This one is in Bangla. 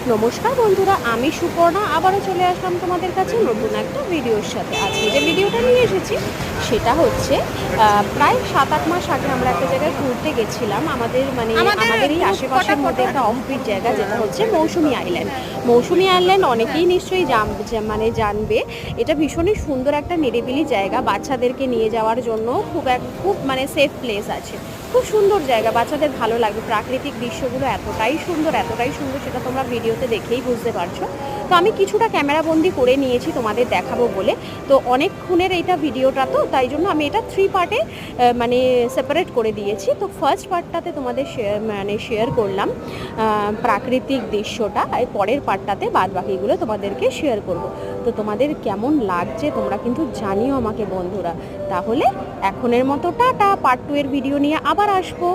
নমস্কার বন্ধুরা, আমি সুপর্ণা আবারও চলে আসলাম তোমাদের কাছে নতুন একটা ভিডিওর সাথে। আজকে যে ভিডিওটা নিয়ে এসেছি সেটা হচ্ছে প্রায় 7-8 মাস আগে আমরা একটা জায়গায় ঘুরতে গেছিলাম। আমাদের এই আশেপাশের মধ্যে একটা অফবিট জায়গা, যেটা হচ্ছে মৌসুমী আইল্যান্ড। মৌসুমী আইল্যান্ড অনেকেই নিশ্চয়ই জানবে। এটা ভীষণই সুন্দর একটা নিরিবিলি জায়গা, বাচ্চাদেরকে নিয়ে যাওয়ার জন্য খুব সেফ প্লেস আছে। খুব সুন্দর জায়গা, বাচ্চাদের ভালো লাগবে। প্রাকৃতিক দৃশ্যগুলো এতটাই সুন্দর সেটা তোমরা ভিডিওতে দেখেই বুঝতে পারছো। তো আমি কিছুটা ক্যামেরাবন্দি করে নিয়েছি তোমাদের দেখাবো বলে। তো অনেকক্ষণের এইটা ভিডিওটা, তো তাই জন্য আমি এটা 3 পার্টে সেপারেট করে দিয়েছি। তো ফার্স্ট পার্টটাতে তোমাদের শেয়ার করলাম প্রাকৃতিক দৃশ্যটা, আর পরের পার্টটাতে বাদবাকিগুলো তোমাদেরকে শেয়ার করব। তো তোমাদের কেমন লাগছে তোমরা কিন্তু জানিও আমাকে বন্ধুরা। তাহলে এখনের মতো টাটা, পার্ট 2 এর ভিডিও নিয়ে আবার আসবো।